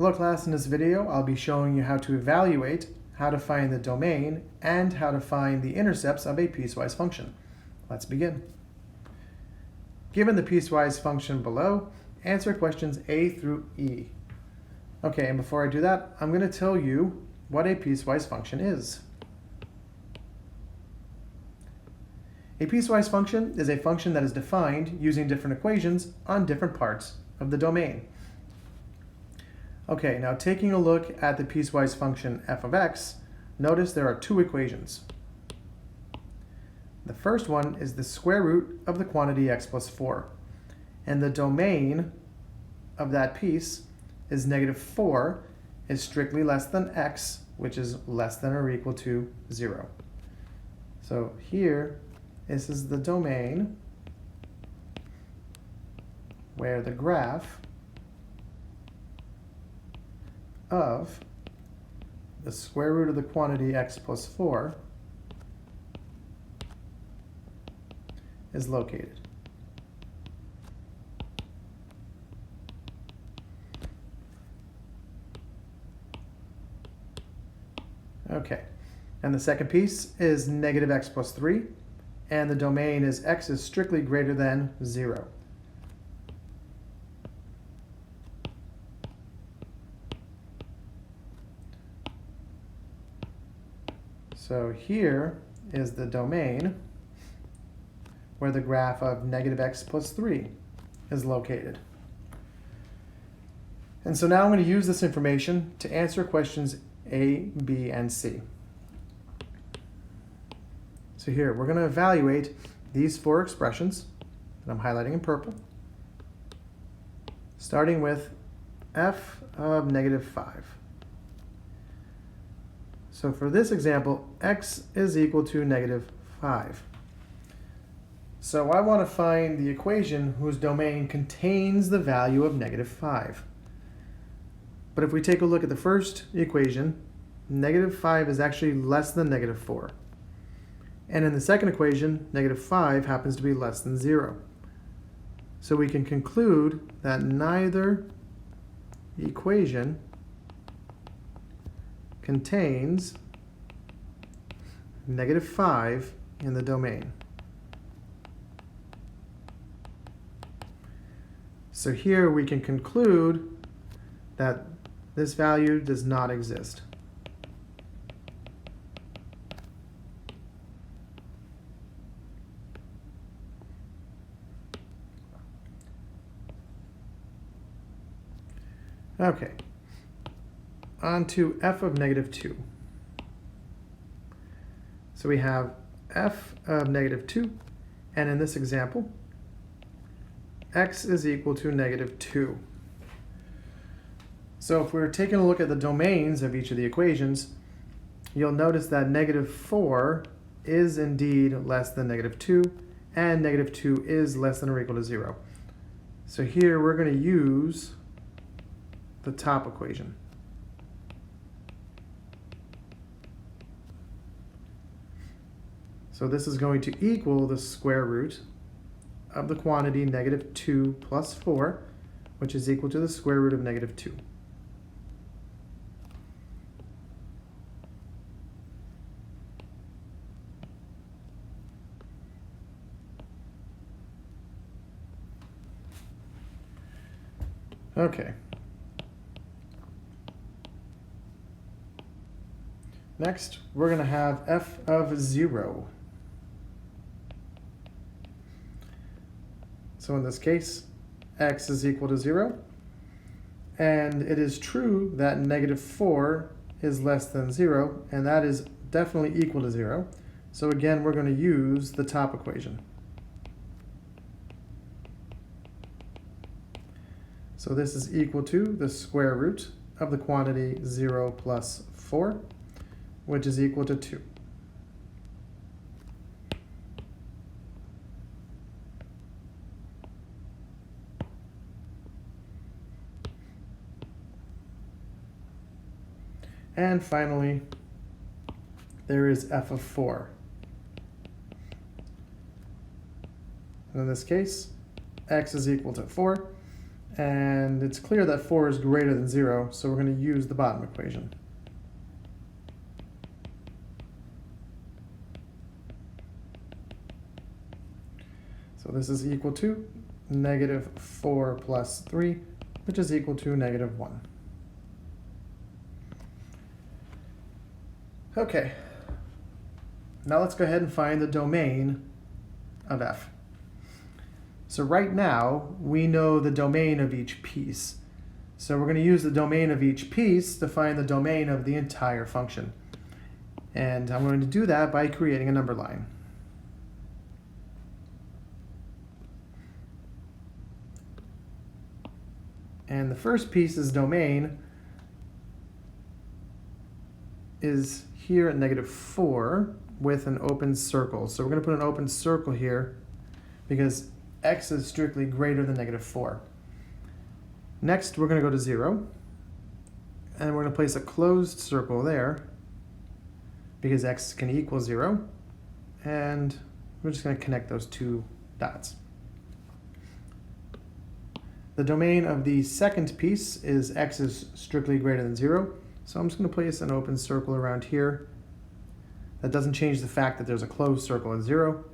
Hello class, in this video I'll be showing you how to evaluate, how to find the domain, and how to find the intercepts of a piecewise function. Let's begin. Given the piecewise function below, answer questions A through E. Okay, and before I do that, I'm going to tell you what a piecewise function is. A piecewise function is a function that is defined using different equations on different parts of the domain. Okay, now taking a look at the piecewise function f of x, notice there are two equations. The first one is the square root of the quantity x plus 4, and the domain of that piece is -4 is strictly less than x, which is less than or equal to 0. So here, this is the domain where the graph of the square root of the quantity x plus 4 is located. Okay, and the second piece is -x plus 3, and the domain is x is strictly greater than 0. So here is the domain where the graph of -x plus 3 is located. And so now I'm going to use this information to answer questions A, B, and C. So here, we're going to evaluate these four expressions that I'm highlighting in purple, starting with f of -5. So for this example, x is equal to -5. So I want to find the equation whose domain contains the value of -5. But if we take a look at the first equation, -5 is actually less than -4. And in the second equation, -5 happens to be less than 0. So we can conclude that neither equation contains -5 in the domain. So here we can conclude that this value does not exist. Okay, on to f of -2. So we have f of -2, and in this example, x is equal to -2. So if we're taking a look at the domains of each of the equations, you'll notice that -4 is indeed less than -2, and -2 is less than or equal to 0. So here we're going to use the top equation. So this is going to equal the square root of the quantity -2 plus 4, which is equal to the square root of -2. Okay. Next, we're going to have f of 0. So in this case, x is equal to 0. And it is true that -4 is less than 0, and that is definitely equal to 0. So again, we're going to use the top equation. So this is equal to the square root of the quantity 0 plus 4, which is equal to 2. And finally, there is f of 4. And in this case, x is equal to 4, And it's clear that 4 is greater than 0, so we're going to use the bottom equation. So this is equal to negative 4 plus 3, which is equal to negative 1. Okay, now let's go ahead and find the domain of f. So right now, we know the domain of each piece. So we're going to use the domain of each piece to find the domain of the entire function. And I'm going to do that by creating a number line. And the first piece's domain is here at negative 4 with an open circle. So we're going to put an open circle here because x is strictly greater than negative 4. Next, we're going to go to 0. And we're going to place a closed circle there because x can equal 0. And we're just going to connect those two dots. The domain of the second piece is x is strictly greater than 0. So I'm just going to place an open circle around here. That doesn't change the fact that there's a closed circle at 0.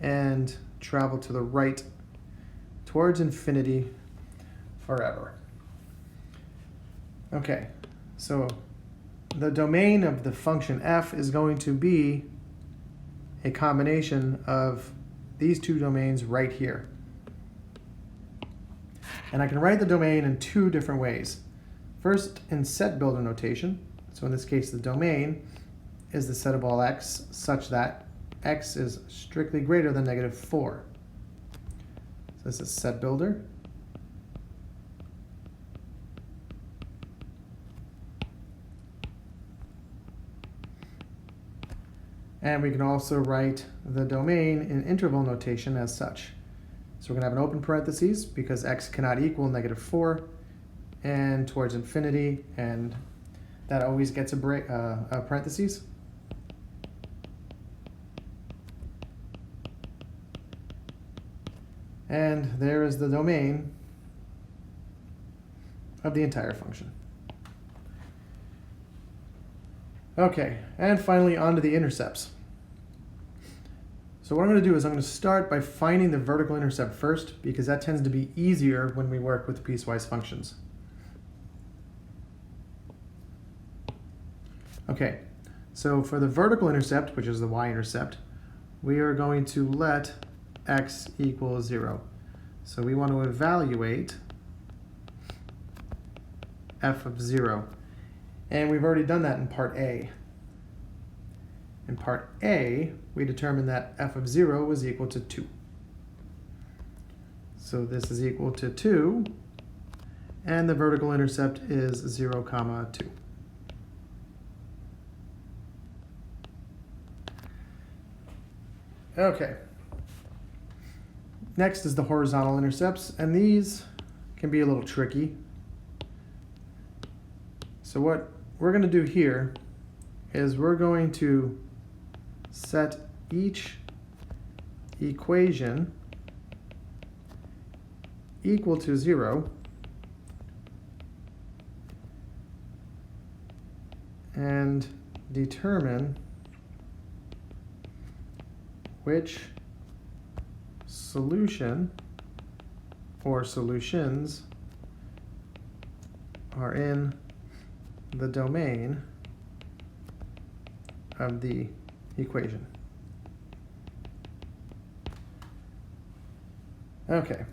And travel to the right towards infinity forever. Okay, so the domain of the function f is going to be a combination of these two domains right here. And I can write the domain in two different ways. First, in set builder notation. So in this case, the domain is the set of all x such that x is strictly greater than negative 4. So this is set builder. And we can also write the domain in interval notation as such. So we're going to have an open parentheses because x cannot equal negative 4 and towards infinity, and that always gets a parentheses. And there is the domain of the entire function. Okay, and finally on to the intercepts. So what I'm going to do is I'm going to start by finding the vertical intercept first, because that tends to be easier when we work with piecewise functions. Okay, so for the vertical intercept, which is the y-intercept, we are going to let x equal 0. So we want to evaluate f of 0. And we've already done that in part A. In part A, we determined that f of 0 was equal to 2. So this is equal to 2, and the vertical intercept is 0, 2. Okay. Next is the horizontal intercepts, and these can be a little tricky. So what we're going to do here is we're going to set each equation equal to 0 and determine which solution or solutions are in the domain of the equation. Okay,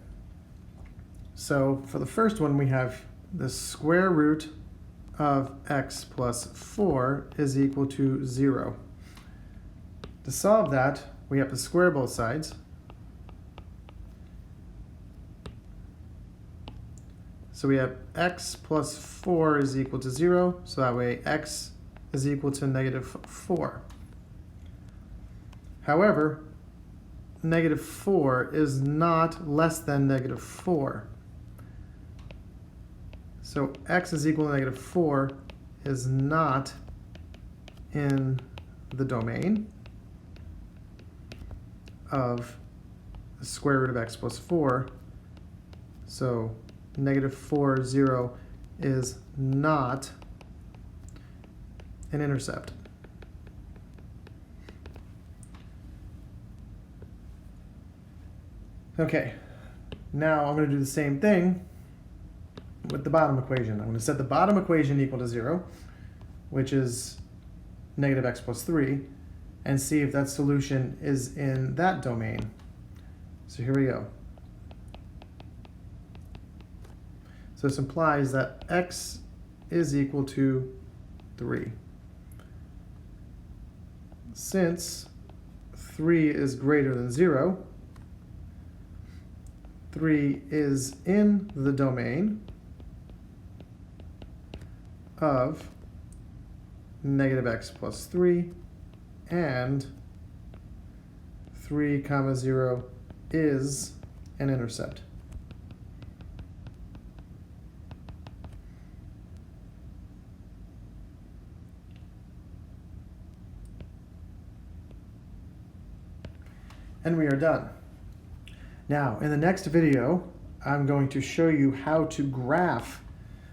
so for the first one we have the square root of x plus 4 is equal to 0. To solve that, we have to square both sides. So we have x plus 4 is equal to 0, so that way x is equal to negative 4. However, negative 4 is not less than negative 4. So x is equal to negative 4 is not in the domain of the square root of x plus 4. So negative 4, 0 is not an intercept. Okay, now I'm going to do the same thing with the bottom equation. I'm going to set the bottom equation equal to 0, which is negative x plus 3, and see if that solution is in that domain. So here we go. So this implies that x is equal to 3. Since 3 is greater than 0, 3 is in the domain of negative x plus 3, and 3 comma 0 is an intercept. And we are done. Now, in the next video, I'm going to show you how to graph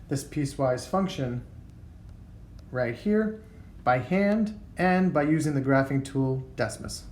this piecewise function right here by hand and by using the graphing tool Decimus.